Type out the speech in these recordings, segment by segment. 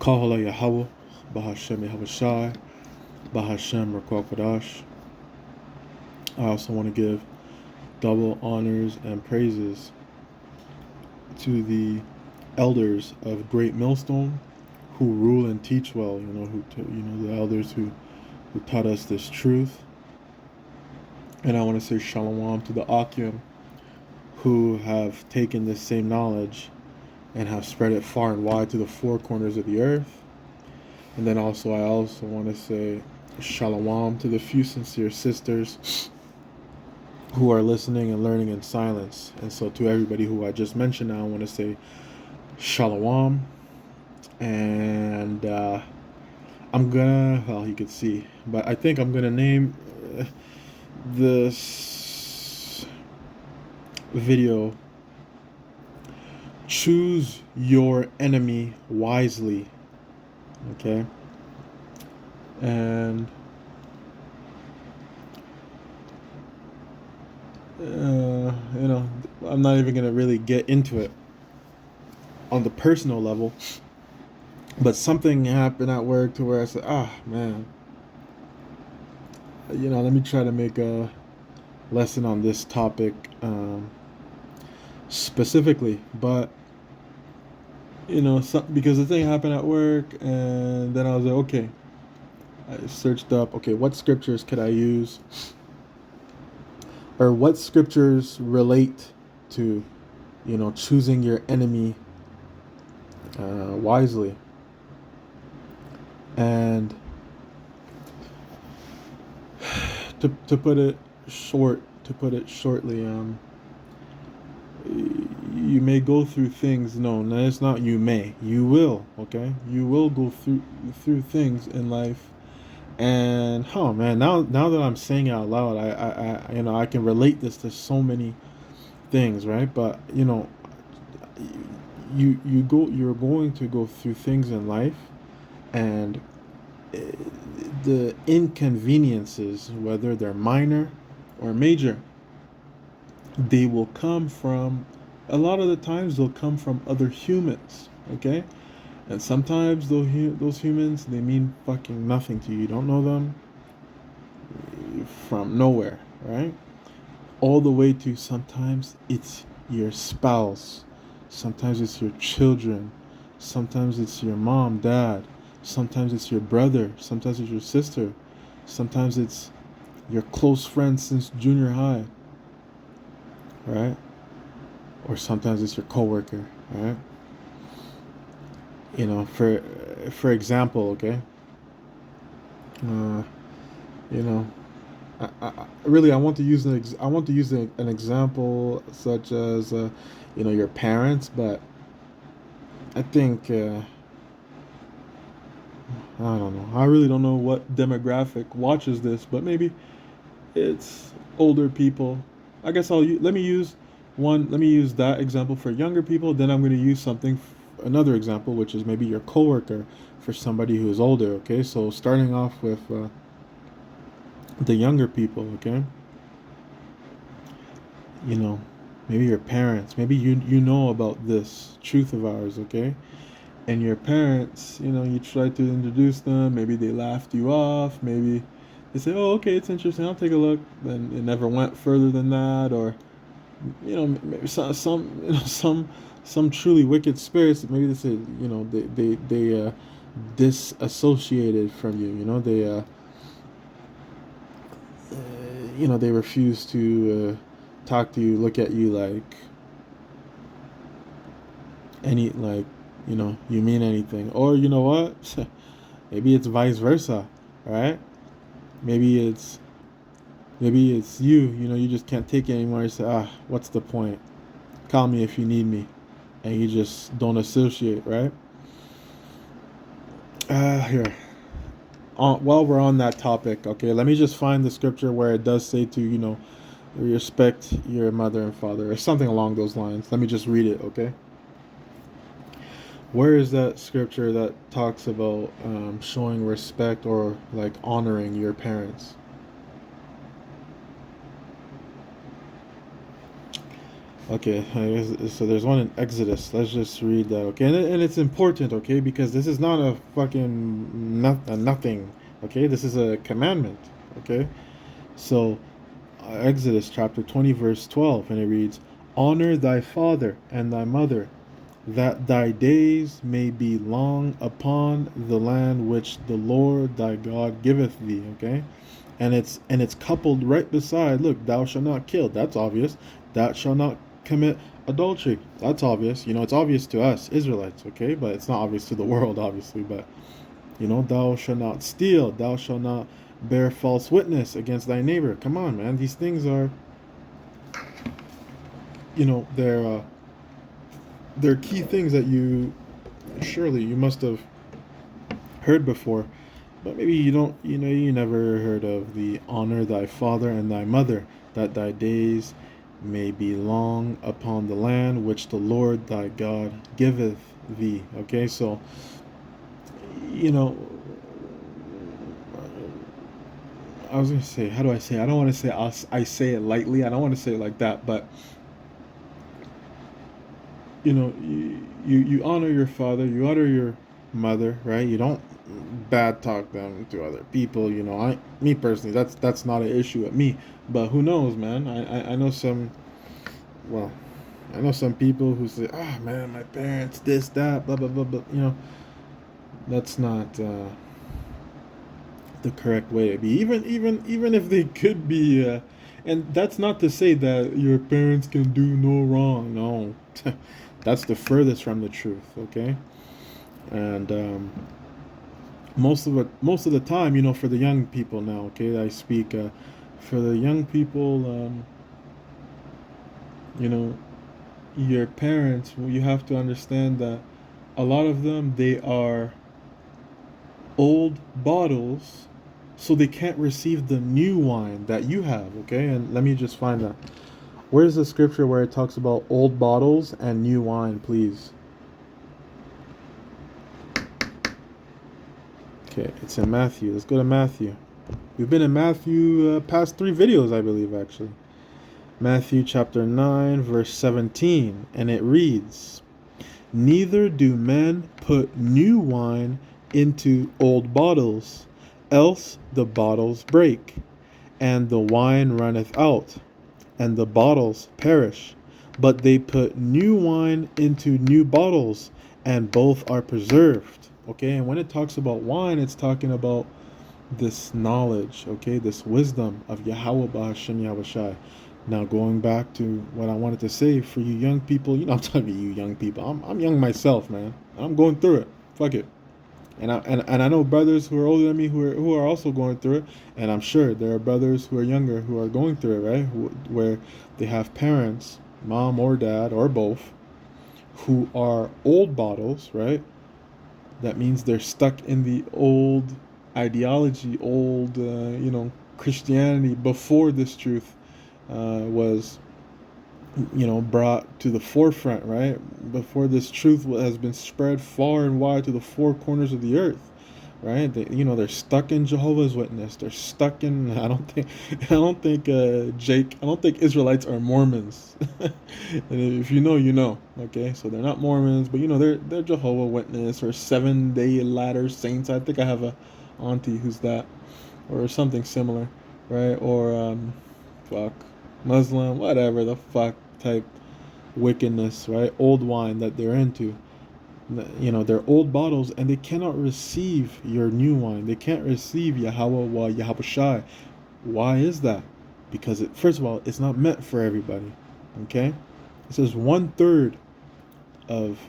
Kahala Yahweh, Bahashem Yahushai, Bahashem Rakwakadash. I also want to give double honors and praises to the elders of Great Millstone who rule and teach well. The elders who taught us this truth. And I want to say shalom to the Akim who have taken this same knowledge and have spread it far and wide to the four corners of the earth. And then I also want to say shalom to the few sincere sisters who are listening and learning in silence. And so to everybody who I just mentioned, I want to say shalom. And I'm gonna, well, you can see, but I think I'm gonna name this video Choose Your Enemy Wisely. Okay? And I'm not even gonna really get into it on the personal level, but something happened at work to where I said, man, let me try to make a lesson on this topic specifically. But because the thing happened at work, and then I was like, okay, I searched up, okay, what scriptures could I use, or what scriptures relate to choosing your enemy wisely. And to put it shortly, you may go through things. No, it's not you may. You will, okay? You will go through things in life. And man, now that I'm saying it out loud, I can relate this to so many things, right? But you're going to go through things in life, and the inconveniences, whether they're minor or major, they will come from, a lot of the times they'll come from other humans, okay? And sometimes those humans, they mean fucking nothing to you. You don't know them from nowhere, right? All the way to sometimes it's your spouse, sometimes it's your children, sometimes it's your mom, dad, sometimes it's your brother, sometimes it's your sister, sometimes it's your close friend since junior high, right? Or sometimes it's your coworker, right? For example, okay. I want to use an example such as your parents, but I think I don't know. I really don't know what demographic watches this, but maybe it's older people. I guess let me use that example for younger people. Then I'm going to use another example, which is maybe your coworker, for somebody who is older. Okay, so starting off with the younger people. Okay, maybe your parents. Maybe you know about this truth of ours. Okay, and your parents, you try to introduce them. Maybe they laughed you off. Maybe they say, "Oh, okay, it's interesting. I'll take a look." Then it never went further than that, or maybe some truly wicked spirits. Maybe they say, they disassociated from you. They refuse to talk to you, look at you like you mean anything. Or you know what? Maybe it's vice versa, right? Maybe it's you. You just can't take it anymore. You say, what's the point? Call me if you need me, and you just don't associate, right? Here. While we're on that topic, okay, let me just find the scripture where it does say to respect your mother and father, or something along those lines. Let me just read it, okay? Where is that scripture that talks about showing respect or like honoring your parents? Okay, so there's one in Exodus. Let's just read that, okay? And it's important, okay, because this is not a fucking nothing, okay? This is a commandment, okay? So, Exodus chapter 20, verse 12, and it reads, "Honor thy father and thy mother, that thy days may be long upon the land which the Lord thy God giveth thee," okay? And it's coupled right beside, look, thou shalt not kill. That's obvious. Thou shalt not commit adultery. That's obvious. It's obvious to us Israelites, okay? But it's not obvious to the world, obviously. But thou shalt not steal. Thou shalt not bear false witness against thy neighbor. Come on, man. These things are, they're key things that you must have heard before. But maybe you don't, you never heard of the honor thy father and thy mother, that thy days may be long upon the land which the Lord thy God giveth thee. Okay, so, you know, I was going to say, how do I say it? I don't want to say I say it lightly. I don't want to say it like that, but, you honor your father, you honor your mother, right? You don't bad talk them to other people. Me personally, that's not an issue with me. But who knows, man? I know some. Well, I know some people who say, "Ah, man, my parents, this, that, blah, blah, blah, blah." That's not the correct way to be. Even if they could be, and that's not to say that your parents can do no wrong. No, that's the furthest from the truth. Okay, and most of the time, for the young people now. Okay, I speak for the young people. You know, your parents. You have to understand that a lot of them, they are old bottles, so they can't receive the new wine that you have. Okay, and let me just find that. Where's the scripture where it talks about old bottles and new wine, please? Okay, it's in Matthew. Let's go to Matthew. We've been in Matthew past 3 videos, I believe, actually. Matthew chapter 9, verse 17, and it reads, "Neither do men put new wine into old bottles, else the bottles break, and the wine runneth out, and the bottles perish. But they put new wine into new bottles, and both are preserved." Okay, and when it talks about wine, it's talking about this knowledge, okay, this wisdom of Yahweh Bahashem Yahushai. Now, going back to what I wanted to say for you young people, I'm talking to you young people. I'm young myself, man. I'm going through it. Fuck it. And I know brothers who are older than me who are also going through it, and I'm sure there are brothers who are younger who are going through it, right? Where they have parents, mom or dad or both, who are old bottles, right? That means they're stuck in the old ideology, old Christianity before this truth was brought to the forefront, right? Before this truth has been spread far and wide to the 4 corners of the earth, right? They're stuck in Jehovah's Witness. They're stuck in. I don't think Israelites are Mormons. And if you know, you know. Okay, so they're not Mormons, but they're Jehovah Witness or 7 Day Latter Saints. I think I have a auntie who's that, or something similar, right? Or fuck, Muslim, whatever the fuck type wickedness, right? Old wine that they're into. They're old bottles and they cannot receive your new wine. They can't receive Yahweh wa Yahweh Shai. Why is that? Because first of all, it's not meant for everybody. Okay? It says 1/3 of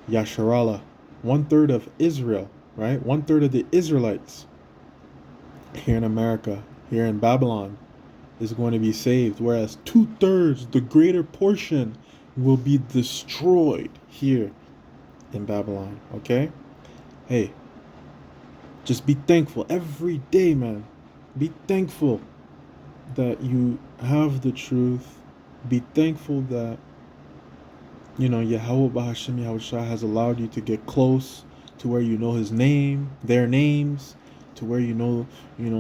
Yasharallah, 1/3 of Israel, right? 1/3 of the Israelites here in America, here in Babylon, is going to be saved, whereas 2/3, the greater portion, will be destroyed here in Babylon. Okay? Hey, just be thankful every day, man. Be thankful that you have the truth. Be thankful that Yahweh Bahashem Yahushua has allowed you to get close to where you know his name, their names, to where you know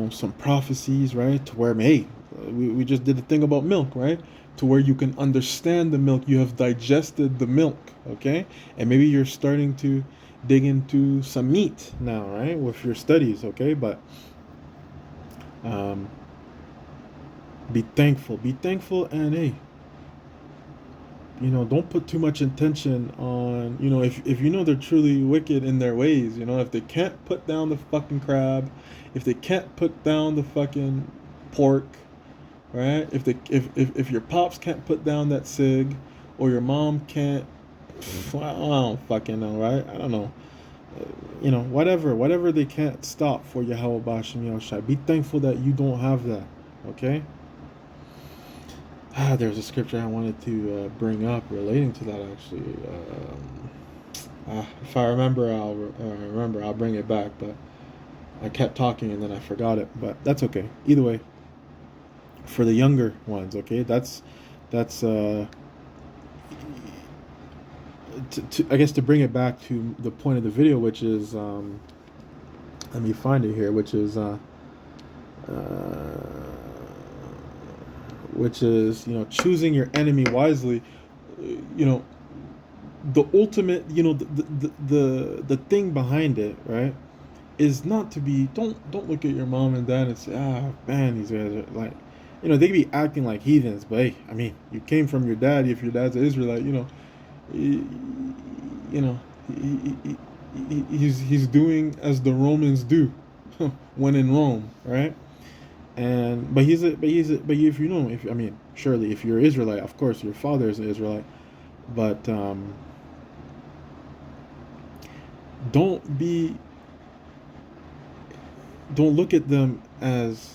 some prophecies, right? To where, hey, We just did the thing about milk, right? To where you can understand the milk, you have digested the milk, okay? And maybe you're starting to dig into some meat now, right? With your studies, okay? But um, be thankful. Be thankful, and hey, don't put too much intention on, if you know they're truly wicked in their ways, if they can't put down the fucking crab, if they can't put down the fucking pork, right? If your pops can't put down that cig, or your mom can't, I don't fucking know, right? I don't know. Whatever they can't stop for Yahweh Bashim Yahushai. Be thankful that you don't have that, okay? There's a scripture I wanted to bring up relating to that, actually. If I remember, I'll bring it back, but I kept talking and then I forgot it, but that's okay. Either way, for the younger ones, okay, that's I guess to bring it back to the point of the video, which is let me find it here, which is choosing your enemy wisely. The ultimate, the thing behind it, right, is not to be, don't look at your mom and dad and say, man, these guys are like, they could be acting like heathens, but hey, I mean, you came from your dad. If your dad's an Israelite, he, he's doing as the Romans do when in Rome, right? And but if I mean, surely if you're Israelite, of course your father is an Israelite, but don't look at them as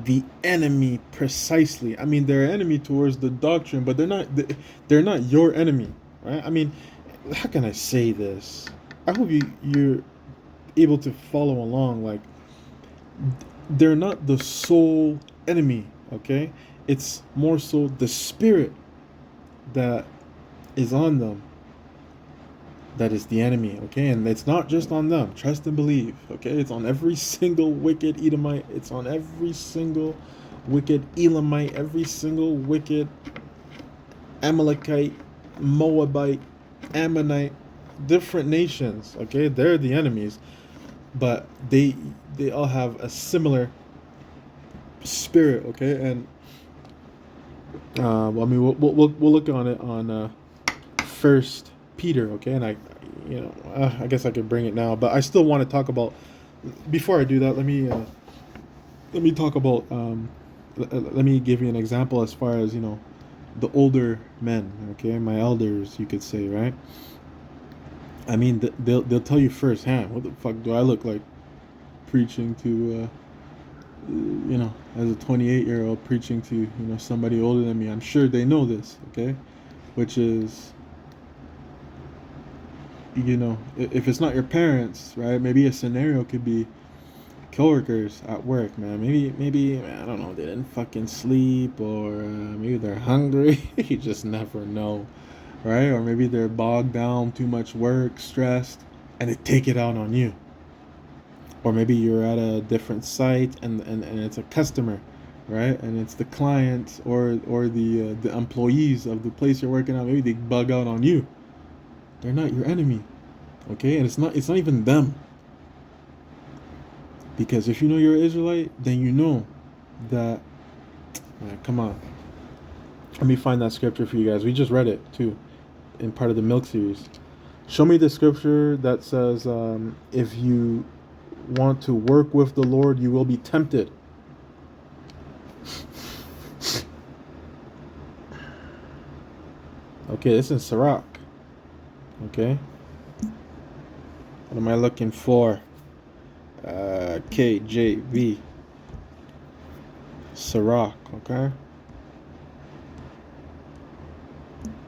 the enemy precisely. I mean, they're an enemy towards the doctrine, but they're not your enemy, right? I mean, how can I say this? I hope you're able to follow along. Like, they're not the sole enemy, okay? It's more so the spirit that is on them that is the enemy, okay? And it's not just on them. Trust and believe, okay? It's on every single wicked Edomite. It's on every single wicked Elamite, every single wicked Amalekite, Moabite, Ammonite, different nations, okay? They're the enemies, but they all have a similar spirit, okay? And I mean, we'll look on it on First Peter, okay? And I guess I could bring it now, but I still want to talk about. Before I do that, let me talk about. Let me give you an example as far as the older men, okay, my elders, you could say, right? I mean, they'll tell you firsthand, what the fuck do I look like preaching to, as a 28-year-old preaching to somebody older than me. I'm sure they know this, okay, which is. If it's not your parents, right? Maybe a scenario could be coworkers at work, man. Maybe I don't know. They didn't fucking sleep, or maybe they're hungry. You just never know, right? Or maybe they're bogged down, too much work, stressed, and they take it out on you. Or maybe you're at a different site, and it's a customer, right? And it's the clients or the employees of the place you're working at. Maybe they bug out on you. They're not your enemy, okay? And it's not even them. Because if you know you're an Israelite, then you know that. Man, come on. Let me find that scripture for you guys. We just read it too, in part of the Milk series. Show me the scripture that says, if you want to work with the Lord, you will be tempted. Okay, this is Sirach. Okay, what am I looking for? KJV. Sirach, okay?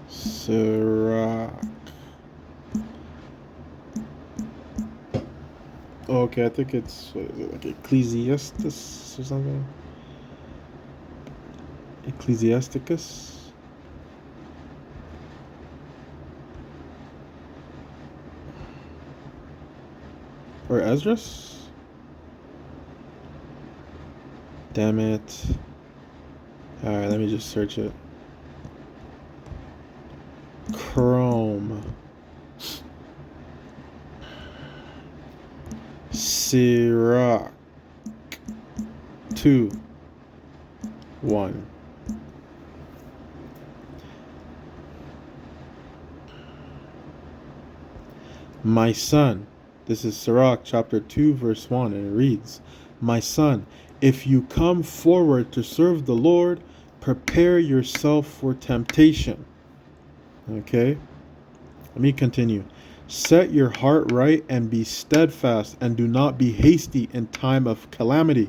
Sirach. Okay, I think it's, what is it, like Ecclesiastes or something? Ecclesiasticus? Or Esdras? Damn it. Alright, let me just search it. Chrome. Sirach 2:1. My son, this is Sirach chapter 2 verse 1, and it reads, My son, if you come forward to serve the Lord, prepare yourself for temptation. Okay, let me continue. Set your heart right and be steadfast, and do not be hasty in time of calamity.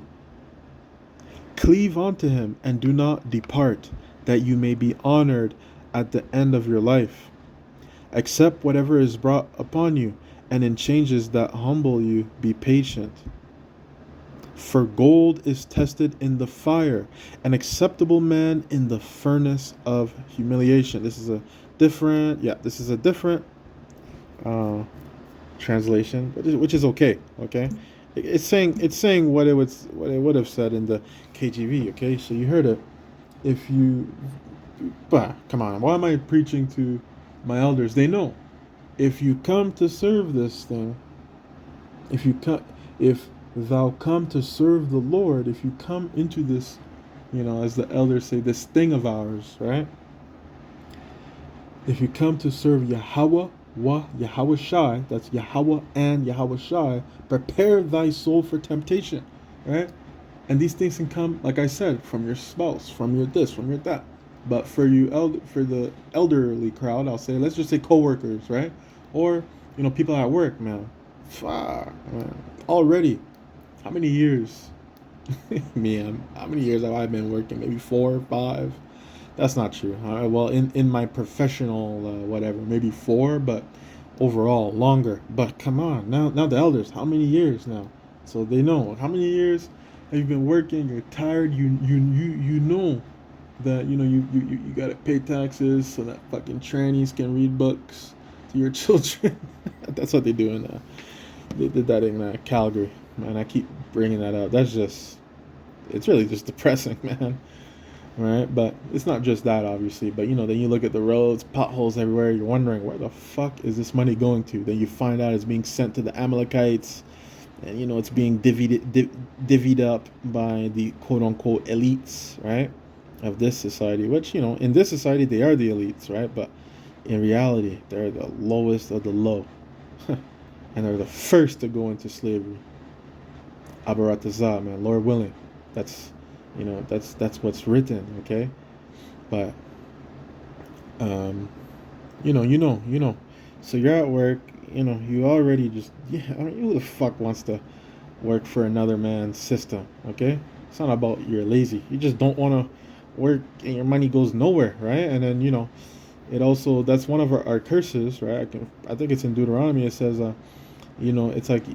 Cleave unto him and do not depart, that you may be honored at the end of your life. Accept whatever is brought upon you, and in changes that humble you, be patient. For gold is tested in the fire, an acceptable man in the furnace of humiliation. This is a different translation, which is okay. Okay, it's saying what it would have said in the KJV. Okay, so you heard it. If you, come on, why am I preaching to my elders? They know. If you come to serve this thing, if thou come to serve the Lord, if you come into this, as the elders say, this thing of ours, right? If you come to serve Yahweh, Yahweh Shai, that's Yahweh and Yahweh Shai, prepare thy soul for temptation, right? And these things can come, like I said, from your spouse, from your this, from your that. But for for the elderly crowd, I'll say, let's just say coworkers, right? Or, people at work, man. Fuck, man. Already, how many years? How many years have I been working? Maybe 4 or 5. That's not true. Well, in my professional whatever, maybe 4, but overall longer. But come on, now the elders, how many years now? So they know how many years have you been working. You're tired. You know that you gotta pay taxes so that fucking trannies can read books to your children. That's what they do they did that in Calgary, man. I keep bringing that up. It's really just depressing, man. Right? But it's not just that, obviously. But then you look at the roads, potholes everywhere. You're wondering, where the fuck is this money going to? Then you find out it's being sent to the Amalekites, and it's being divvied up by the quote unquote elites, right, of this society. Which in this society they are the elites, right? But in reality, they're the lowest of the low, and they're the first to go into slavery. Abaratazah, man, Lord willing. That's what's written, okay? But so you're at work, you already just who the fuck wants to work for another man's system, okay? It's not about you're lazy. You just don't want to work and your money goes nowhere, right? And then it also, that's one of our curses, right? I think it's in Deuteronomy. It says it's like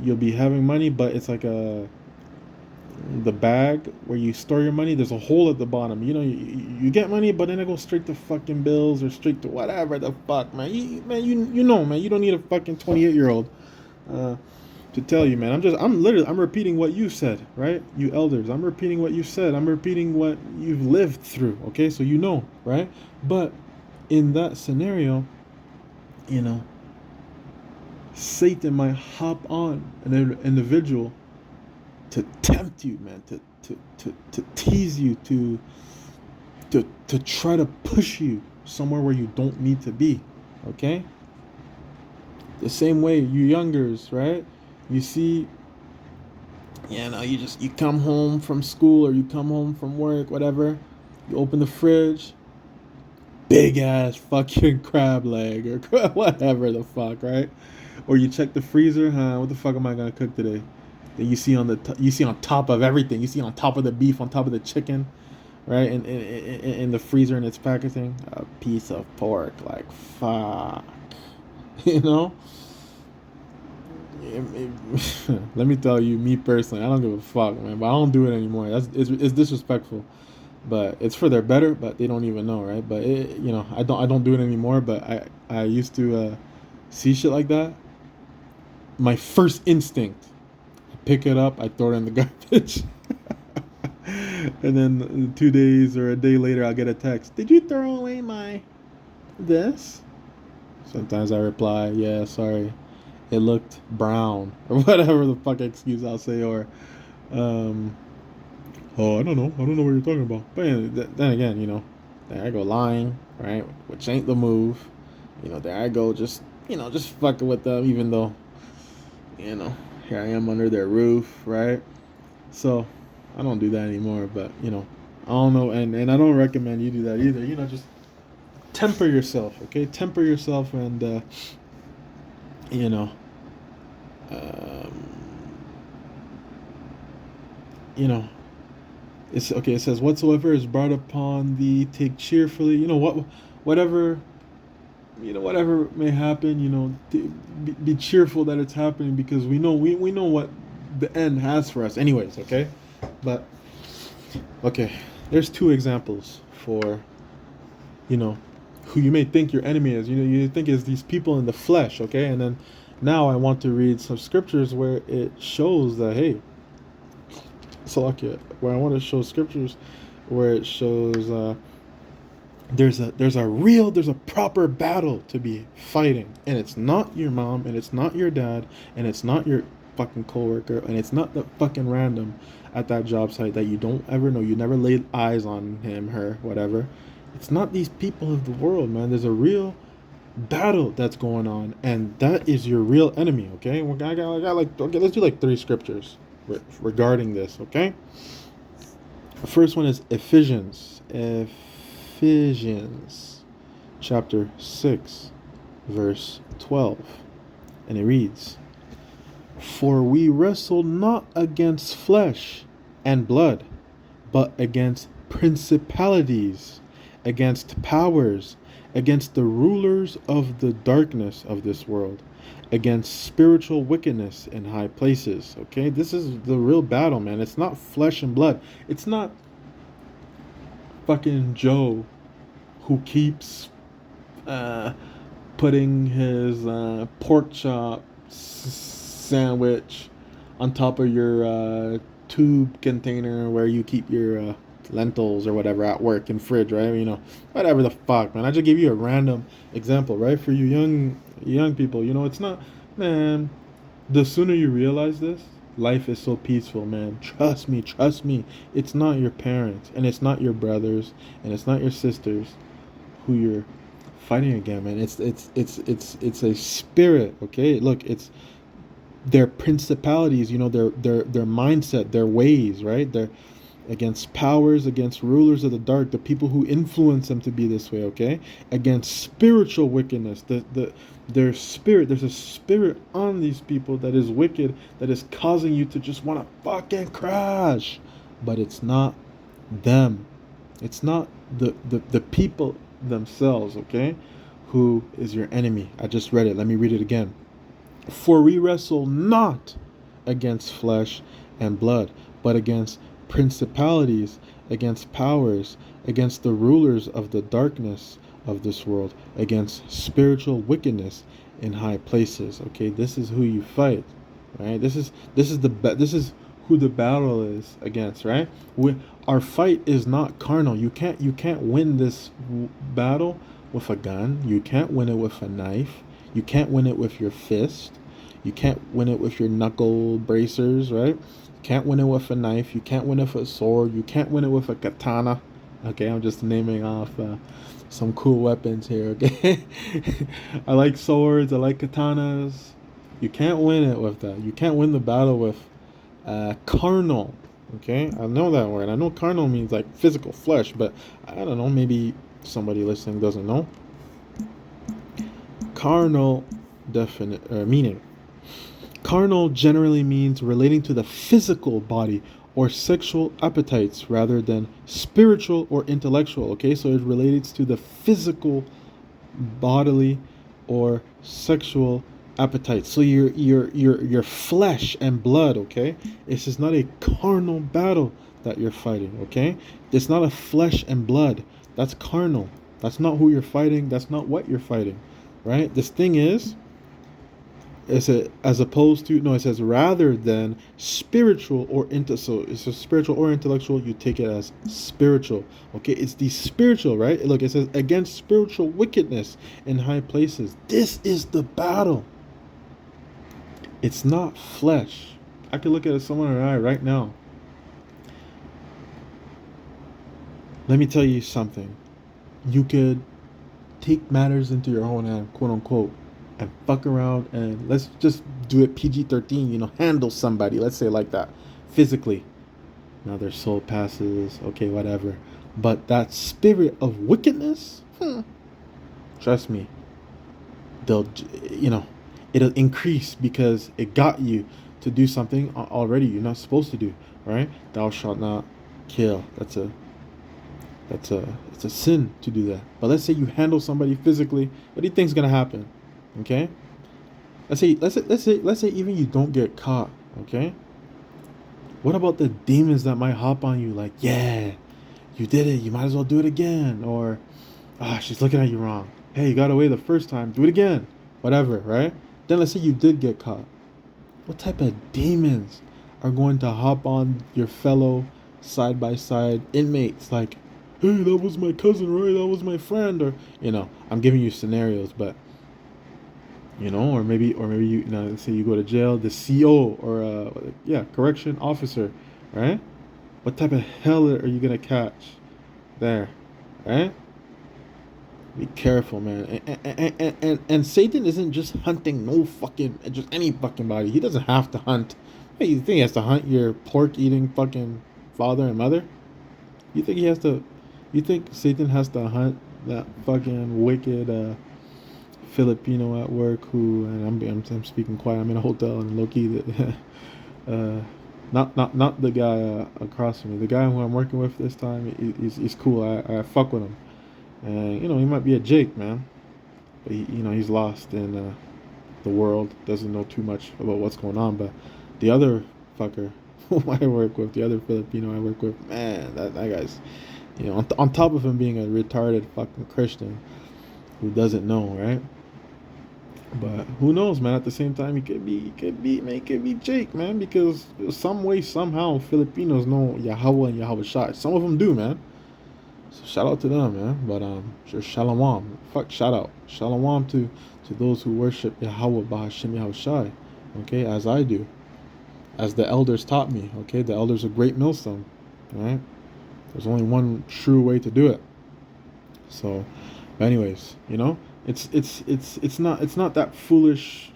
you'll be having money, but it's like the bag where you store your money, there's a hole at the bottom. You get money, but then it goes straight to fucking bills or straight to whatever the fuck, man. You don't need a fucking 28-year-old to tell you, man. I'm repeating what you said, right? You elders, I'm repeating what you said. I'm repeating what you've lived through, okay? So right? But in that scenario, Satan might hop on an individual to tempt you, man, to tease you, to try to push you somewhere where you don't need to be, okay? The same way, you youngers, right? You see, you come home from school or you come home from work, whatever. You open the fridge, big ass fucking crab leg or whatever the fuck, right? Or you check the freezer, what the fuck am I gonna cook today? Then you see on top of everything. You see on top of the beef, on top of the chicken, right? In the freezer in its packaging, a piece of pork. Like fuck, Let me tell you, me personally, I don't give a fuck, man. But I don't do it anymore. It's disrespectful, but it's for their better. But they don't even know, right? But I don't do it anymore. But I used to see shit like that. My first instinct, I pick it up, I throw it in the garbage. And then 2 days or a day later, I'll get a text. Did you throw away my this? Sometimes I reply, yeah, sorry. It looked brown or whatever the fuck excuse I'll say, or um, oh, I don't know. I don't know what you're talking about. But then again, there I go lying, right? Which ain't the move. There I go just, just fucking with them, even though, here I am under their roof, right? So I don't do that anymore, but, I don't know. And I don't recommend you do that either. Just temper yourself, okay? Temper yourself and, you know, um, you know, it's okay. It says, "Whatsoever is brought upon thee, take cheerfully." Whatever, whatever may happen. Be cheerful that it's happening, because we know what the end has for us, anyways. Okay, but okay, there's two examples for, who you may think your enemy is. You think is these people in the flesh. Okay, and then now I want to read some scriptures where it shows that, hey, Salakia, where I want to show scriptures where it shows there's a proper battle to be fighting, and it's not your mom, and it's not your dad, and it's not your fucking coworker, and it's not the fucking random at that job site that you don't ever know, you never laid eyes on him, her, whatever. It's not these people of the world, man. There's a real battle that's going on, and that is your real enemy. Okay, okay, let's do like 3 scriptures regarding this. Okay, the first one is Ephesians chapter 6 verse 12, and it reads, "For we wrestle not against flesh and blood, but against principalities, against powers, against the rulers of the darkness of this world, against spiritual wickedness in high places." Okay, this is the real battle, man. It's not flesh and blood. It's not fucking Joe who keeps putting his pork chop sandwich on top of your tube container where you keep your lentils or whatever at work in fridge, right? Whatever the fuck, man. I just gave you a random example, right? For you young people, it's not, man. The sooner you realize this, life is so peaceful, man. Trust me. It's not your parents, and it's not your brothers, and it's not your sisters who you're fighting against, man. It's a spirit, okay? Look, it's their principalities, their mindset, their ways, right? They're against powers, against rulers of the dark, the people who influence them to be this way, okay? Against spiritual wickedness, their spirit. There's a spirit on these people that is wicked, that is causing you to just want to fucking crash. But it's not them. It's not the people themselves, okay? Who is your enemy. I just read it. Let me read it again. "For we wrestle not against flesh and blood, but against principalities, against powers, against the rulers of the darkness of this world, against spiritual wickedness in high places." Okay, this is who you fight, right? This is who the battle is against, right? Our fight is not carnal. You can't win this battle with a gun. You can't win it with a knife. You can't win it with your fist. You can't win it with your knuckle bracers, right? Can't win it with a knife. You can't win it with a sword. You can't win it with a katana. Okay, I'm just naming off some cool weapons here. Okay, I like swords. I like katanas. You can't win it with that. You can't win the battle with carnal. Okay, I know that word. I know carnal means like physical flesh, but I don't know. Maybe somebody listening doesn't know. Carnal meaning. Carnal generally means relating to the physical body or sexual appetites rather than spiritual or intellectual. Okay, so it relates to the physical, bodily, or sexual appetites. So your flesh and blood. Okay, this is not a carnal battle that you're fighting. Okay, it's not a flesh and blood. That's carnal. That's not who you're fighting. That's not what you're fighting. Right? This thing is, It says as opposed to, no, it says rather than spiritual or into, so it's a spiritual or intellectual, you take it as spiritual. Okay, it's the spiritual, right? Look, it says against spiritual wickedness in high places. This is the battle. It's not flesh. I could look at someone in the eye right now. Let me tell you something. You could take matters into your own hand, quote unquote, and fuck around and let's just do it PG-13, handle somebody, let's say like that, physically. Now their soul passes, okay, whatever. But that spirit of wickedness, trust me, they'll, it'll increase because it got you to do something already you're not supposed to do, right? Thou shalt not kill. It's a sin to do that. But let's say you handle somebody physically. What do you think's gonna happen? Okay. Let's say even you don't get caught. Okay. What about the demons that might hop on you? Like, yeah, you did it. You might as well do it again. Or, she's looking at you wrong. Hey, you got away the first time. Do it again. Whatever, right? Then let's say you did get caught. What type of demons are going to hop on your fellow side by side inmates? Like, hey, that was my cousin, right? That was my friend. Or, I'm giving you scenarios, but, or maybe you, let's say you go to jail, the CO or, correction officer, right? What type of hell are you going to catch there, right? Be careful, man. And Satan isn't just hunting just any fucking body. He doesn't have to hunt. Hey, you think he has to hunt your pork eating fucking father and mother? You think he has to? You think Satan has to hunt that fucking wicked Filipino at work who? And I'm speaking quiet. I'm in a hotel and low key that. Not the guy across from me. The guy who I'm working with this time, he's cool. I fuck with him. And he might be a Jake, man, but he's lost in the world. Doesn't know too much about what's going on. But the other fucker who I work with, the other Filipino I work with, man, that guy's, on top of him being a retarded fucking Christian who doesn't know, right? But who knows, man? At the same time, he could be Jake, man, because some way, somehow, Filipinos know Yahweh and Yahweh Shai. Some of them do, man. So shout out to them, man. But sure, shalom. Fuck, shout out. Shalom to those who worship Yahweh Bahashim Yahweh Shai. Okay, as I do. As the elders taught me. Okay, the elders of Great Millstone. Right? There's only one true way to do it. So, but anyways, it's not that foolish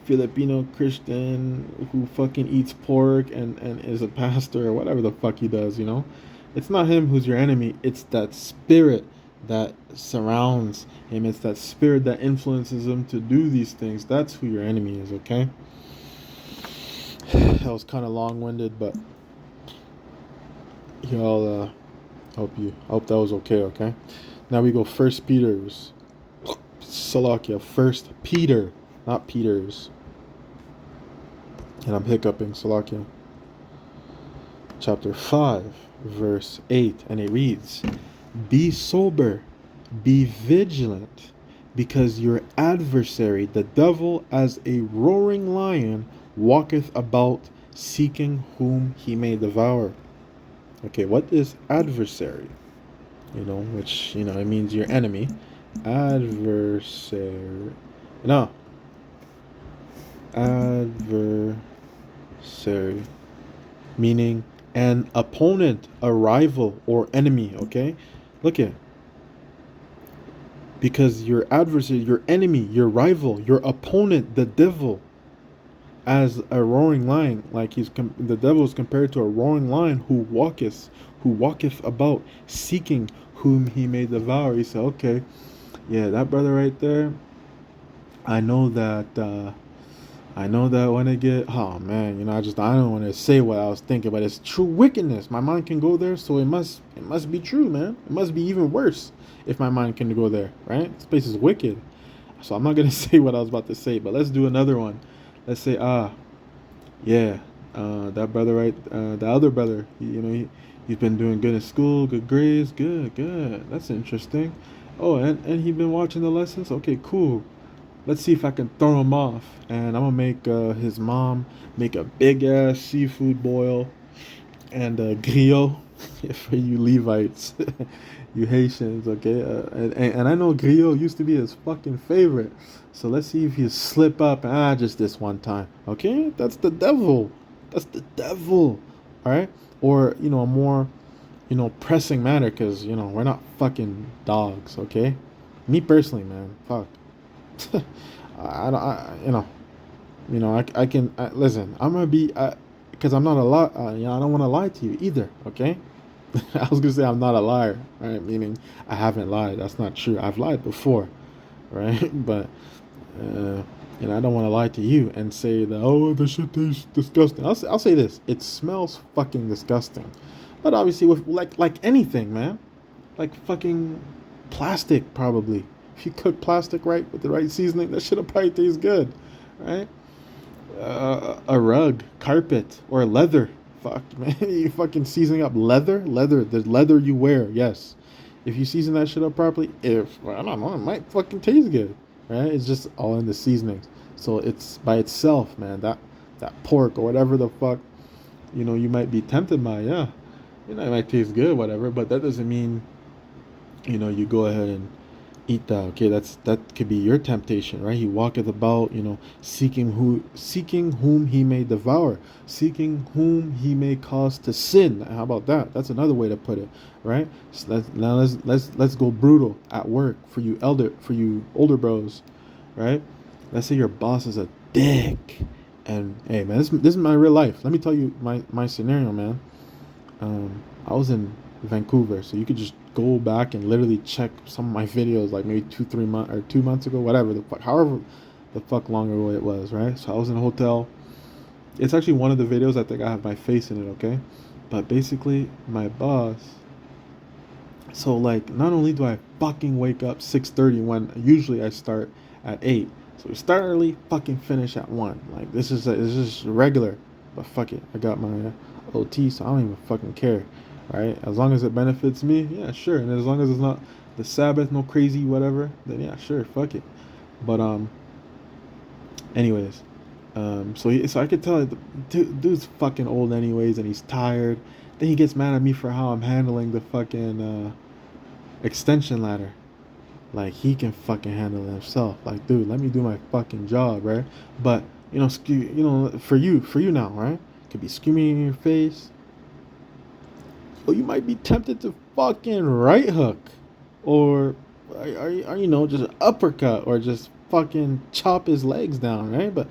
Filipino Christian who fucking eats pork and is a pastor or whatever the fuck he does, It's not him who's your enemy. It's that spirit that surrounds him. It's that spirit that influences him to do these things. That's who your enemy is, okay? That was kind of long-winded, but y'all, hope that was okay? Now we go First Peter's. Salakia, First Peter, not Peter's. And I'm hiccuping, Salakia. Chapter 5. Verse 8, and it reads, be sober, be vigilant, because your adversary, the devil, as a roaring lion, walketh about, seeking whom he may devour. Okay, what is adversary? Which, it means your enemy. Adversary. No. Adversary. Meaning an opponent, a rival, or enemy, okay? Look at it. Because your adversary, your enemy, your rival, your opponent, the devil, as a roaring lion, like the devil is compared to a roaring lion who walketh about, seeking whom he may devour. He said, okay, yeah, that brother right there, I know that when it get, oh man, I don't want to say what I was thinking, but it's true wickedness. My mind can go there, so it must be true, man. It must be even worse if my mind can go there, right? This place is wicked. So I'm not going to say what I was about to say, but let's do another one. Let's say, that brother, right? The other brother, he's been doing good in school, good grades, good. That's interesting. Oh, and he's been watching the lessons? Okay, cool. let's see if I can throw him off. And I'm gonna make his mom make a big ass seafood boil and griot for you Levites, you Haitians, okay? And I know griot used to be his fucking favorite. So let's see if you slip up. Just this one time, okay? That's the devil. That's the devil, all right? Or a more pressing matter, because we're not fucking dogs, okay? Me personally, man, fuck. I don't, I can listen. I'm gonna be, because I'm not a lot. I don't want to lie to you either. Okay, I was gonna say I'm not a liar, right? Meaning I haven't lied. That's not true. I've lied before, right? But I don't want to lie to you and say that the shit tastes disgusting. I'll say this: it smells fucking disgusting. But obviously, with like anything, man, like fucking plastic probably. If you cook plastic right with the right seasoning, that shit'll probably taste good, right? A rug, carpet, or leather. Fuck, man, you fucking seasoning up leather, the leather you wear. Yes, if you season that shit up properly, I don't know, it might fucking taste good, right? It's just all in the seasonings. So it's by itself, man. That pork or whatever the fuck, you might be tempted by. Yeah, it might taste good, whatever. But that doesn't mean, you go ahead and eat that. Okay, that could be your temptation, right? He walketh about, seeking whom he may devour, seeking whom he may cause to sin. How about that? That's another way to put it, right? So let's go brutal at work for you older bros, right? Let's say your boss is a dick, and hey man, this is my real life. Let me tell you my scenario, man. I was in Vancouver, so you could just go back and literally check some of my videos, like maybe 2-3 months or 2 months ago, whatever the fuck, however the fuck long ago it was, right? So I was in a hotel. It's actually one of the videos. I think I have my face in it, okay? But basically, my boss. So like, not only do I fucking wake up 6:30 when usually I start at 8, so we start early, fucking finish at 1. Like this is regular, but fuck it, I got my OT, so I don't even fucking care. Right? As long as it benefits me, yeah, sure. And as long as it's not the Sabbath, no crazy whatever, then yeah, sure, fuck it. But anyways, so I could tell dude's fucking old anyways, and he's tired. Then he gets mad at me for how I'm handling the fucking extension ladder. Like he can fucking handle it himself. Like, dude, let me do my fucking job, right? But for you now, right? Could be screaming in your face. You might be tempted to fucking right hook, or just uppercut, or just fucking chop his legs down, right? But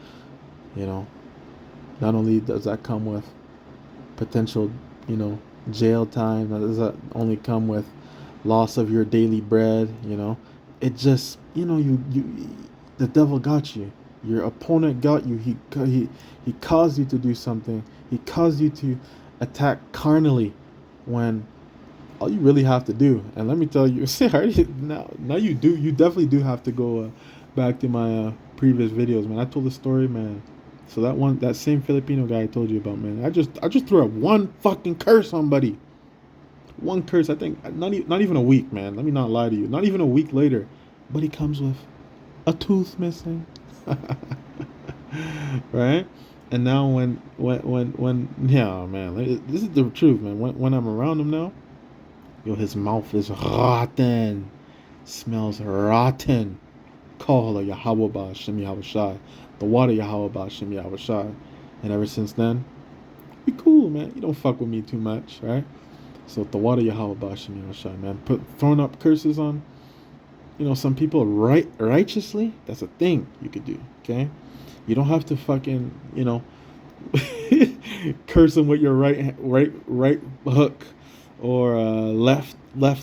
not only does that come with potential, jail time, does that only come with loss of your daily bread. It just the devil got you. Your opponent got you. He caused you to do something. He caused you to attack carnally, when all you really have to do, and let me tell you, now you definitely do have to go back to my previous videos, man. I told the story, man. So that same Filipino guy I told you about, man. I just threw out one fucking curse on buddy. One curse, I think, not even a week, man. Let me not lie to you. Not even a week later, but he comes with a tooth missing. Right? And now when yeah, man, this is the truth, man. When I'm around him now, his mouth is rotten, smells rotten. Call Yahweh Ba'Shem Yahushai, the water Yahweh Ba'Shem Yahushai. And ever since then, we cool, man. You don't fuck with me too much, right? So the water Yahweh Ba'Shem Yahushai, man. Throwing up curses on, some people righteously. That's a thing you could do, okay? You don't have to fucking, curse him with your right hook, or left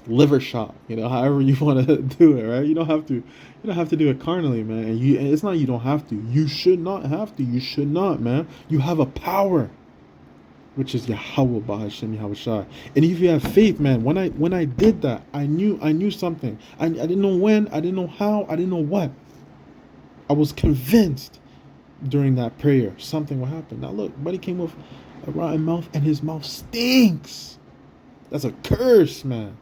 liver shot. However you want to do it, right? You don't have to do it carnally, man. And it's not you don't have to. You should not have to. You should not, man. You have a power, which is Yahweh Ba'Shem Yahushai. And if you have faith, man, when I did that, I knew something. I didn't know when, I didn't know how, I didn't know what. I was convinced during that prayer something will happen. Now look, buddy came with a rotten mouth, and his mouth stinks. That's a curse, man.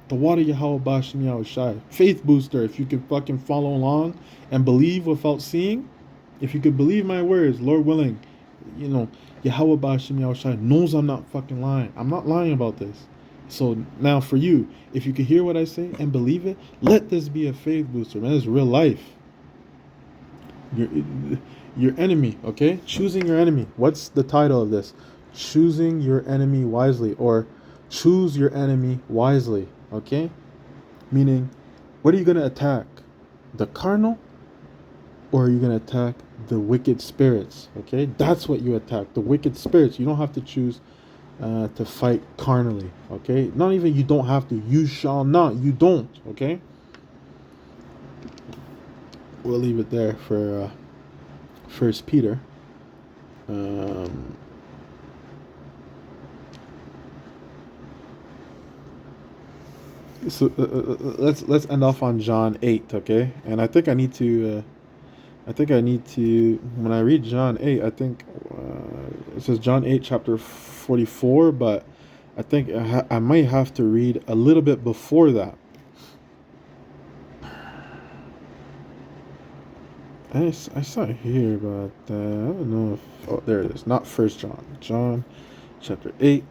The water Yahweh Bashim Yahushai. Faith booster. If you can fucking follow along and believe without seeing, if you could believe my words, Lord willing, Yahweh Bashim Yahushai knows I'm not fucking lying. I'm not lying about this. So now for you, if you could hear what I say and believe it, let this be a faith booster, man. It's real life. Your enemy, okay? Choosing your enemy. What's the title of this? Choosing your enemy wisely, or choose your enemy wisely, okay? Meaning, what are you going to attack? The carnal, or are you going to attack the wicked spirits, okay? That's what you attack, the wicked spirits. You don't have to choose to fight carnally, okay? Not even you don't have to. You shall not. You don't, okay? We'll leave it there for First Peter. So let's end off on John 8, okay? And I think I need to. When I read John 8, I think it says John 8, chapter 44, but I think I might have to read a little bit before that. I saw it here, but I don't know if... Oh, there it is. Not First John. John, chapter 8,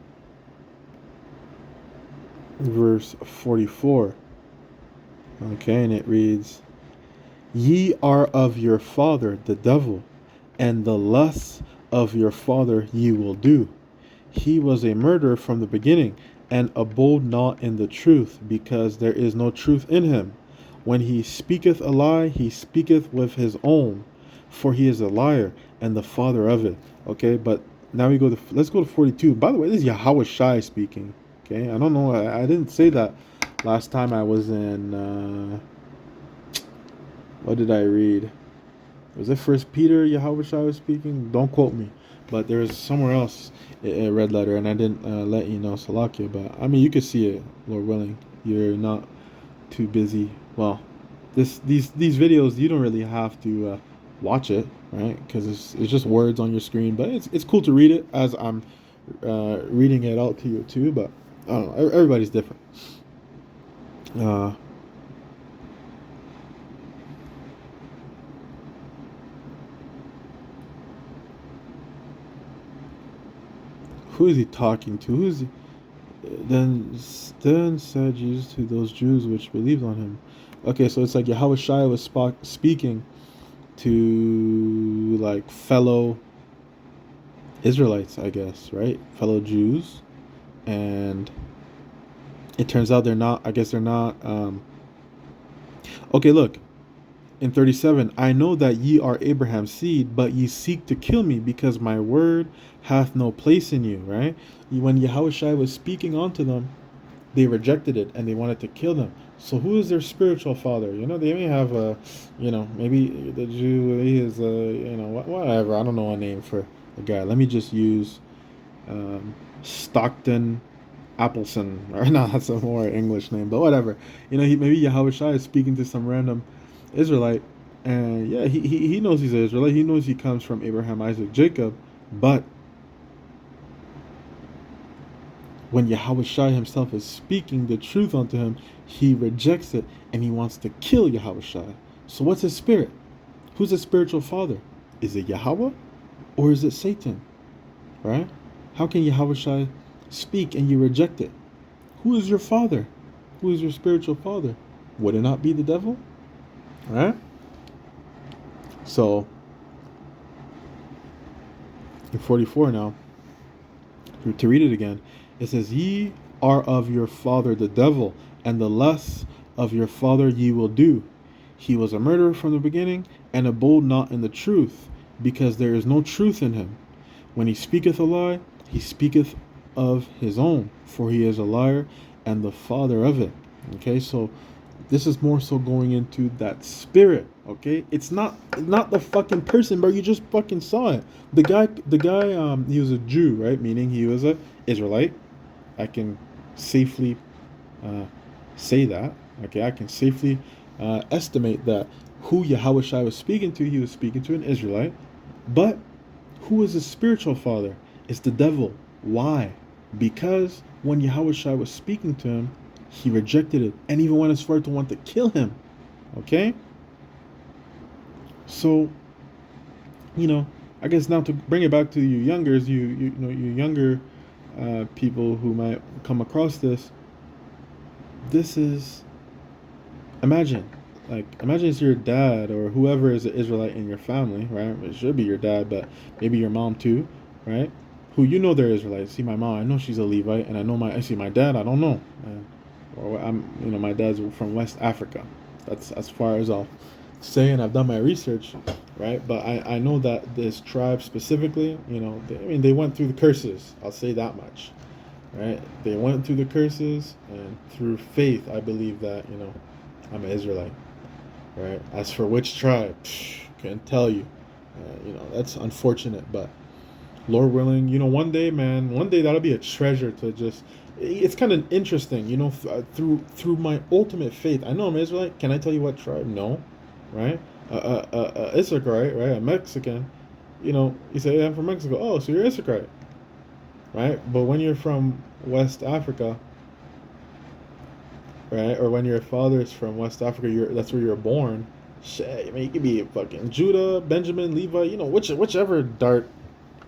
verse 44. Okay, and it reads, "Ye are of your father, the devil, and the lusts of your father ye will do. He was a murderer from the beginning, and abode not in the truth, because there is no truth in him. When he speaketh a lie, he speaketh with his own, for he is a liar and the father of it." Okay, but now let's go to 42. By the way, this is Yahweh Shai speaking. Okay, I don't know. I didn't say that last time I was in. What did I read? Was it First Peter? Yahweh Shai was speaking. Don't quote me, but there was somewhere else a red letter, and I didn't let you know, Salakia. But I mean, you could see it, Lord willing. You're not too busy. Well, these videos, you don't really have to watch it, right? Because it's just words on your screen. But it's cool to read it as I'm reading it out to you too. But I don't know. Everybody's different. Who is he talking to? Who is he? Then said Jesus to those Jews which believed on him. Okay, so it's like Yahweh Shai was speaking to like fellow Israelites, I guess, right? Fellow Jews. And it turns out they're not, okay, look. In 37, "I know that ye are Abraham's seed, but ye seek to kill me, because my word hath no place in you," right? When Yahushua was speaking unto them, they rejected it and they wanted to kill them. So who is their spiritual father? They may have maybe the Jew, he is whatever. I don't know a name for the guy. Let me just use Stockton Appleson. Or no, that's a more English name, but whatever. Maybe Yahushua is speaking to some random Israelite, and yeah, he knows he's an Israelite. He knows he comes from Abraham, Isaac, Jacob. But when Yahushua himself is speaking the truth unto him, he rejects it and he wants to kill Yahushua. So what's his spirit? Who's his spiritual father? Is it Yahweh or is it Satan? Right? How can Yahushua speak and you reject it? Who is your father? Who is your spiritual father? Would it not be the devil? Right? So, in 44 now, to read it again, it says, "Ye are of your father the devil, and the lusts of your father ye will do. He was a murderer from the beginning, and abode not in the truth, because there is no truth in him. When he speaketh a lie, he speaketh of his own, for he is a liar and the father of it." Okay, so this is more so going into that spirit, okay? It's not the fucking person, bro. You just fucking saw it. The guy, he was a Jew, right? Meaning he was a Israelite. I can safely say that, okay? I can safely estimate that who Yahushua was speaking to, he was speaking to an Israelite. But who is his spiritual father? It's the devil. Why? Because when Yahushua was speaking to him, He rejected it and even went as far to want to kill him. Okay? So, I guess now to bring it back to you youngers, you younger people who might come across this. This is, imagine, imagine it's your dad or whoever is an Israelite in your family, right? It should be your dad, but maybe your mom too, right? Who they're Israelites. See, my mom, I know she's a Levite, and I see my dad, I don't know, or my dad's from West Africa. That's as far as I'll say, and I've done my research, right? But I know that this tribe specifically, they went through the curses. I'll say that much, right? They went through the curses, and through faith, I believe that, I'm an Israelite, right? As for which tribe, can't tell you. That's unfortunate, but Lord willing, one day, man, that'll be a treasure to just. It's kind of interesting, through my ultimate faith. I know I'm Israelite. Can I tell you what tribe? No, right? Issachar, right? A Mexican. You say, I'm from Mexico. Oh, so you're Issachar, right? But when you're from West Africa, right, or when your father is from West Africa, that's where you're born. Shit, I mean, you could be fucking Judah, Benjamin, Levi, whichever dark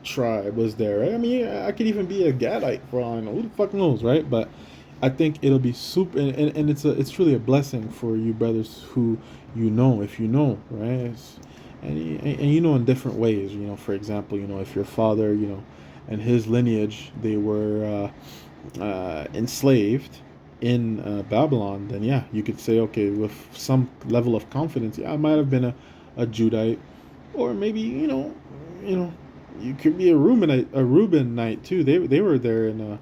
tribe was there, right? I mean, I could even be a Gadite for all I know. Who the fuck knows, right? But I think it'll be super, and it's truly a blessing for you brothers who if you know, right? And in different ways, for example, if your father, and his lineage, they were enslaved in Babylon, then yeah, you could say, okay, with some level of confidence, yeah, I might have been a Judite, or maybe you could be a Reubenite too. They were there in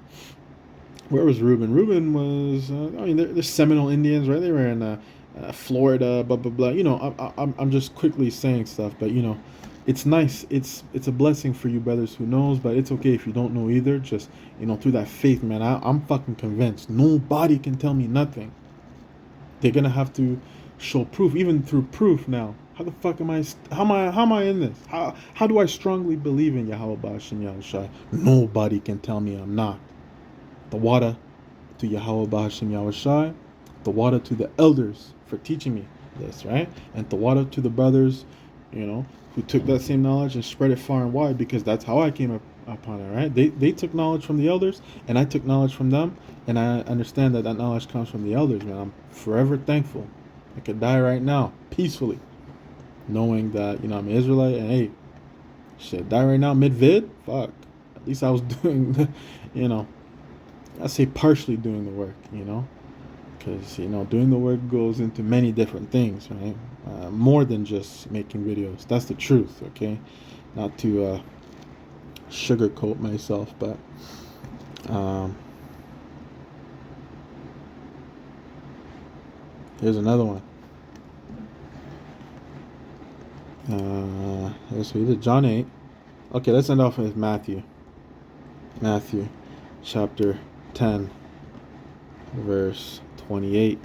where was Reuben? Reuben was they're Seminole Indians, right? They were in Florida, blah blah blah. I'm just quickly saying stuff, but it's nice. It's a blessing for you brothers who knows, but it's okay if you don't know either. Just through that faith, man. I'm fucking convinced. Nobody can tell me nothing. They're gonna have to show proof, even through proof now. How the fuck am I? How am I in this? How do I strongly believe in Yahweh Ba'ashem Yahushai? Nobody can tell me I'm not. The water to Yahweh Ba'ashem Yahushai, the water to the elders for teaching me this, right? And the water to the brothers, who took that same knowledge and spread it far and wide, because that's how I came upon it, right? They took knowledge from the elders, and I took knowledge from them, and I understand that knowledge comes from the elders, man. I'm forever thankful. I could die right now, peacefully, knowing that, I'm an Israelite, and hey, shit, die right now mid-vid? Fuck. At least I was doing the, I say partially doing the work, because, doing the work goes into many different things, right? More than just making videos. That's the truth, okay? Not to sugarcoat myself, but here's another one. So we did John 8. Okay, let's end off with Matthew. Matthew chapter 10, verse 28.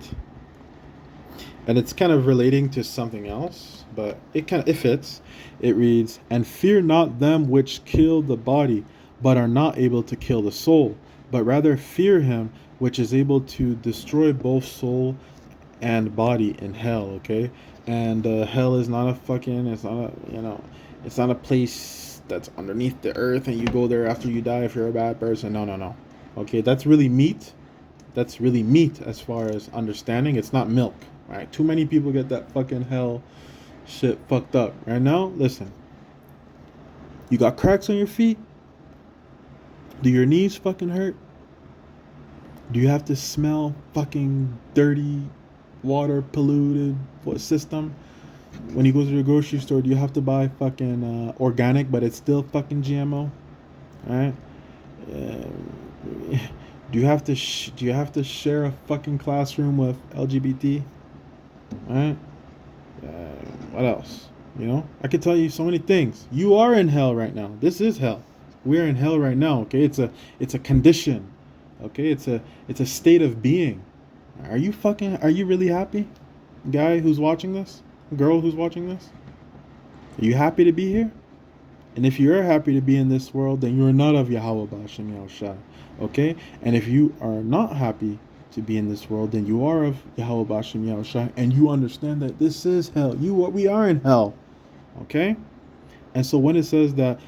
And it's kind of relating to something else, but it fits. It reads, "And fear not them which kill the body, but are not able to kill the soul, but rather fear him which is able to destroy both soul and body in hell." Okay, and hell is not it's not a place that's underneath the earth and you go there after you die if you're a bad person. No. Okay, that's really meat. That's really meat as far as understanding. It's not milk. All right, too many people get that fucking hell shit fucked up. Right now, listen. You got cracks on your feet? Do your knees fucking hurt? Do you have to smell fucking dirty, water polluted system? When you go to the grocery store, do you have to buy fucking organic, but it's still fucking GMO? All right. Do you have to share a fucking classroom with LGBT? All right. What else? I could tell you so many things. You are in hell right now. This is hell. We're in hell right now. Okay, it's a condition. Okay, it's a state of being. Are you really happy, guy who's watching this? Girl who's watching this? Are you happy to be here? And if you're happy to be in this world, then you're not of Yahweh Ba'ashem Yahushai. Okay? And if you are not happy to be in this world, then you are of Yahweh Bashem Yahushai, and you understand that this is hell. We are in hell. Okay? And so when it says that,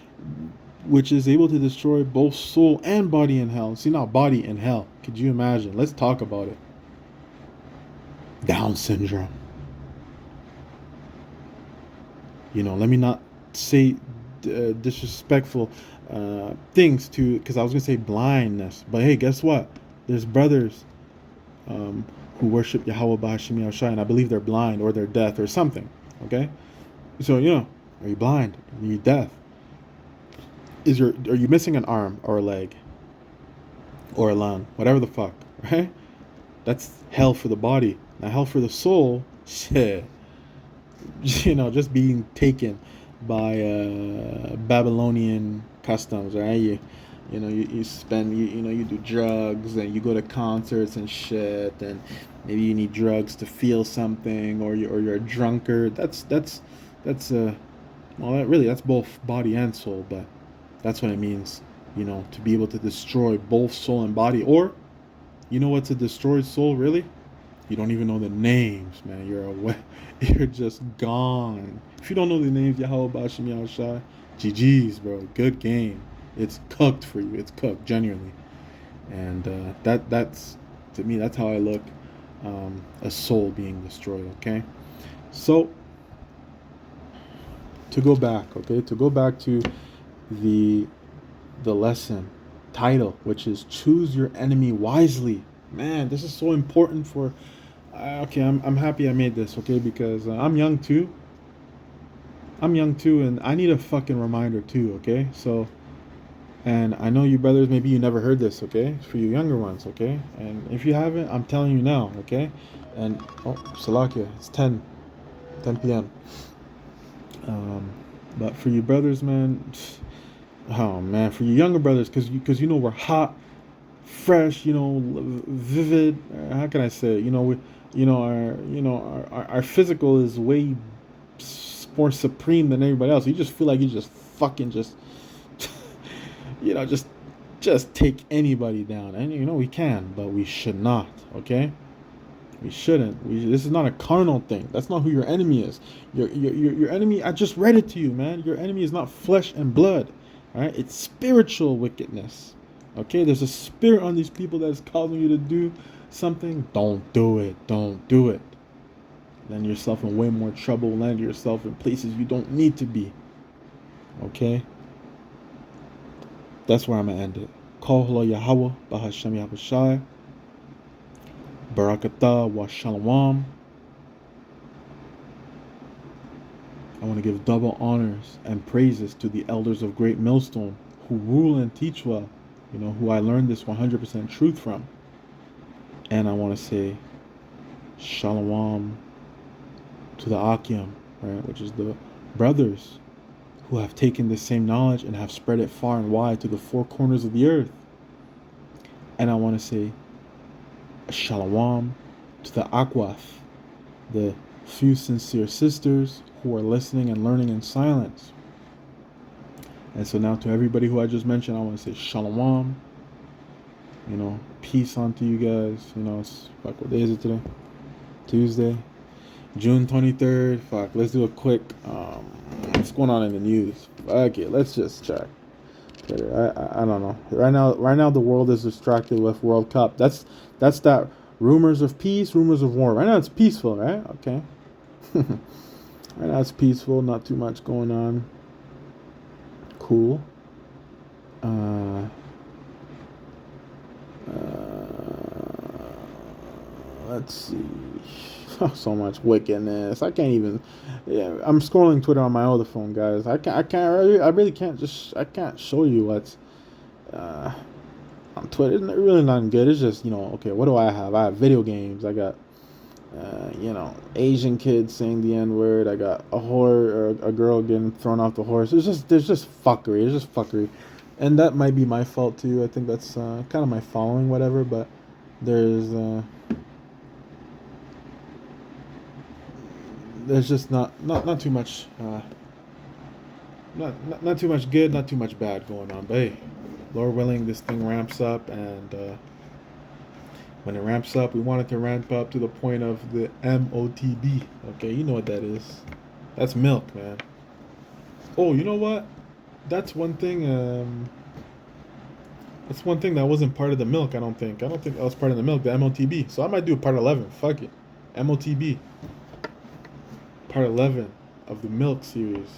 which is able to destroy both soul and body in hell. See, now body in hell. Could you imagine? Let's talk about it. Down syndrome. Let me not say disrespectful things to, because I was going to say blindness. But hey, guess what? There's brothers who worship Yahweh B'Hashem Yahushai, and I believe they're blind or they're deaf or something. Okay? So, are you blind? Are you deaf? Are you missing an arm or a leg or a lung? Whatever the fuck, right? That's hell for the body. Now, hell for the soul, shit. Just being taken by Babylonian customs, right? You spend, you do drugs and you go to concerts and shit, and maybe you need drugs to feel something, or you're a drunkard. That's that's both body and soul, but that's what it means, to be able to destroy both soul and body. Or, what's a destroyed soul, really? You don't even know the names, man. You're just gone. If you don't know the names, Yahweh B'Hashem Yahushai, GG's, bro. Good game. It's cooked for you. It's cooked, genuinely. And that's, to me, that's how I look a soul being destroyed, okay? So, to go back to the lesson title, which is choose your enemy wisely. Man, this is so important for I'm happy I made this, okay, because I'm young too, and I need a fucking reminder too, okay? So, and I know you brothers, maybe you never heard this, okay? For you younger ones, okay? And if you haven't, I'm telling you now, okay? And Salakia, it's 10 p.m. But for you brothers, man, for you younger brothers, because we're hot, fresh, vivid. How can I say it? Our physical is way more supreme than everybody else. You just feel like you just fucking just take anybody down, and we can, but we should not. Okay. We shouldn't. This is not a carnal thing. That's not who your enemy is. Your enemy, I just read it to you, man. Your enemy is not flesh and blood. All right? It's spiritual wickedness. Okay? There's a spirit on these people that is causing you to do something. Don't do it. Don't do it. Land yourself in way more trouble. Land yourself in places you don't need to be. Okay? That's where I'm going to end it. Kol Holo Yahweh B'Hashem Yahushai. Barakatah wa Shalom. I want to give double honors and praises to the elders of Great Millstone who rule and teach well, who I learned this 100% truth from. And I want to say Shalom to the Akim, right, which is the brothers who have taken the same knowledge and have spread it far and wide to the four corners of the earth. And I want to say Shalom to the Akwaf, the few sincere sisters who are listening and learning in silence. And so now to everybody who I just mentioned, I want to say Shalom. Peace unto you guys. What day is it today? Tuesday, June 23rd. Let's do a quick what's going on in the news. Okay, let's just check. I don't know. Right now the world is distracted with World Cup. That's that rumors of peace, rumors of war. Right now it's peaceful, right? Okay. Right now it's peaceful, not too much going on. Cool. Let's see. So much wickedness. I can't even. Yeah, I'm scrolling Twitter on my other phone, guys. I really can't. I can't show you what's on Twitter. It's really not good. It's just okay. What do I have? I have video games. I got Asian kids saying the N-word. I got a whore or a girl getting thrown off the horse. There's just fuckery. It's just fuckery, and that might be my fault too. I think that's kind of my following, whatever. But there's just not too much not too much good, not too much bad going on. But hey, Lord willing, this thing ramps up, and When it ramps up, we want it to ramp up to the point of the MOTB. Okay, you know what that is. That's milk, man. Oh, you know what? That's one thing. That's one thing that wasn't part of the milk. I don't think. I don't think that was part of the milk. The MOTB. So I might do part 11. Fuck it. MOTB. Part 11 of the milk series.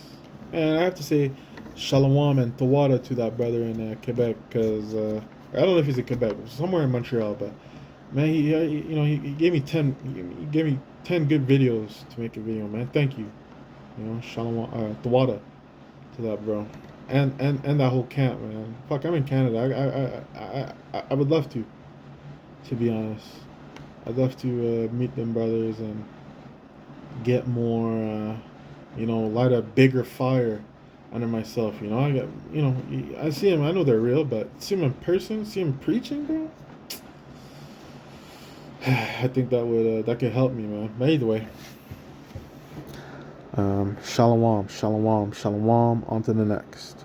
And I have to say, Shalom and Tawada to that brother in Quebec, because I don't know if he's in Quebec, somewhere in Montreal, but man, he gave me 10. He gave me 10 good videos to make a video, man. Thank you. You know, Shalom, Tawada to that bro, and that whole camp, man. Fuck, I'm in Canada. I would love to be honest. I'd love to meet them brothers and get more, light a bigger fire under myself. You know, I see him. I know they're real, but see him in person, see him preaching, bro. I think that could help me, man. But either way, shalom, shalom, shalom. On to the next.